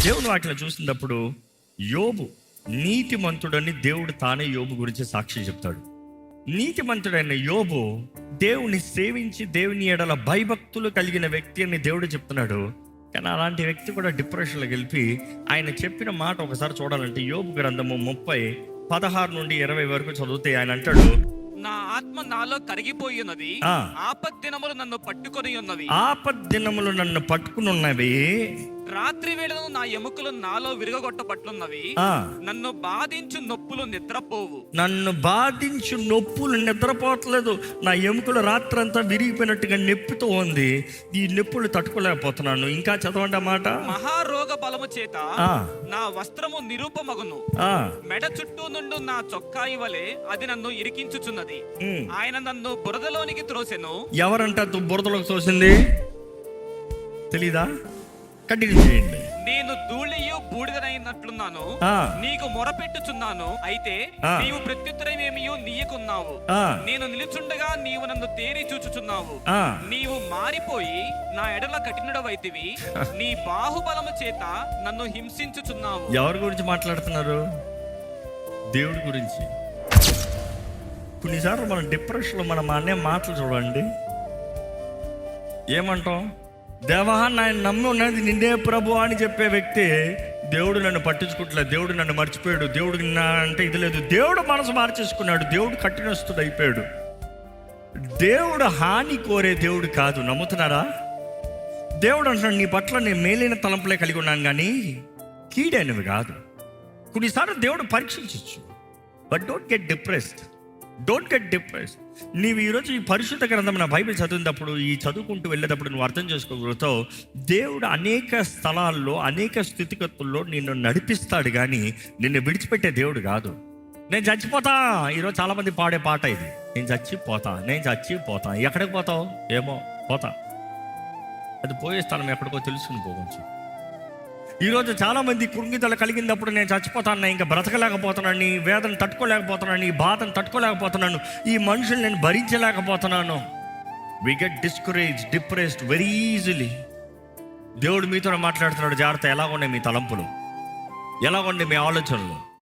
దేవుని వాక్యం చూసినప్పుడు యోబు నీతిమంతుడని దేవుడు తానే యోబు గురించి సాక్షి చెప్తాడు. నీతిమంతుడైన యోబు దేవుని సేవించి దేవుని ఎడల భయభక్తులు కలిగిన వ్యక్తి అని దేవుడు చెప్తున్నాడు. కానీ అలాంటి వ్యక్తి కూడా డిప్రెషన్లోకి వెళ్ళి ఆయన చెప్పిన మాట ఒకసారి చూడాలంటే యోబు గ్రంథము 30:16 నుండి 20 వరకు చదివితే ఆయన అంటాడు, నా ఆత్మ నాలో కరిగిపోయి ఉన్నది, ఆపద్దినములు నన్ను పట్టుకొని ఉన్నవి, ఆపద్దినములు నన్ను పట్టుకుని ఉన్నవి, రాత్రి వేళను నా ఎముకలు నాలో విరగొట్టబట్లున్నవి, నన్ను బాధించు నొప్పులు నిద్రపోవు. నన్ను బాధించు నొప్పులు నిద్రపోవట్లేదు. నా ఎముకలు రాత్రంతా విరిగిపోయినట్టుగా నొప్పితో ఉంది. ఈ నొప్పులు తట్టుకోలేకపోతున్నాను. ఇంకా చదవండి మాట. మహారోగ బలము చేత నా వస్త్రము నిరూపమగును, మెడ చుట్టూ నుండి నా చొక్కాయి వలె అది నన్ను ఇరికించుచున్నది. ఆయన నన్ను బురదలోనికి త్రోసెను. ఎవరంట బురదలోకి తోసింది తెలీదా? కంటిన్యూ చేయండి. నేను ధూళియు బూడిదనైనట్లున్నాను, నీకు మొరపెట్టుచున్నాను, అయితే నీవు ప్రత్యుత్తరమేమియు నీయకున్నావు. నేను నిలుచుండగా నీవు నన్ను తేరి చూచుచున్నావు. నీవు మారిపోయి నా ఎడల కఠినుడవైతివి, నీ బాహుబలము చేత నన్ను హింసించుచున్నావు. ఎవరి గురించి మాట్లాడుతున్నారు? దేవుడి గురించి. కొన్నిసార్లు మనం డిప్రెషన్లో మనం అనే మాటలు చూడండి. ఏమంటాం? దేవా నాయన నమ్మి ఉన్నది నిన్నే ప్రభు అని చెప్పే వ్యక్తి దేవుడు నన్ను పట్టించుకోవట్లేదు, దేవుడు నన్ను మర్చిపోయాడు, దేవుడు నా అంటే ఇది లేదు. దేవుడు మనసు మార్చేసుకున్నాడు, దేవుడు కఠినస్తుడు అయిపోయాడు. దేవుడు హాని కోరే దేవుడు కాదు. నమ్ముతున్నారా? దేవుడు అంటున్నాడు, నీ పట్ల నేను మేలైన తలంపులే కలిగి ఉన్నాను కానీ కీడైనవి కాదు. కొన్నిసార్లు దేవుడు పరీక్షించవచ్చు. But don't get depressed. నీవు ఈరోజు ఈ పరిశుద్ధ గ్రంథం నా బైబిల్ చదివినప్పుడు, ఈ చదువుకుంటూ వెళ్ళేటప్పుడు నువ్వు అర్థం చేసుకోగలుగుతావు, దేవుడు అనేక స్థలాల్లో అనేక స్థితిగతుల్లో నిన్ను నడిపిస్తాడు కానీ నిన్ను విడిచిపెట్టే దేవుడు కాదు. నేను చచ్చిపోతా. ఈరోజు చాలామంది పాడే పాట ఇది, నేను చచ్చిపోతా. ఎక్కడికి పోతావు? ఏమో పోతా. అది పోయే స్థలం ఎక్కడికో తెలుసుకుని పోవచ్చు. ఈరోజు చాలామంది కృంగిదల కలిగినప్పుడు నేను చచ్చిపోతాను, ఇంకా బ్రతకలేకపోతున్నాను, ఈ వేదన తట్టుకోలేకపోతున్నాను, ఈ బాధను తట్టుకోలేకపోతున్నాను, ఈ మనుషులు నేను భరించలేకపోతున్నాను. We get discouraged, depressed very easily. దేవుడు మీతో మాట్లాడుతున్నాడు, జాగ్రత్త. ఎలాగుండే మీ తలంపులు, ఎలాగుండే మీ ఆలోచనలు?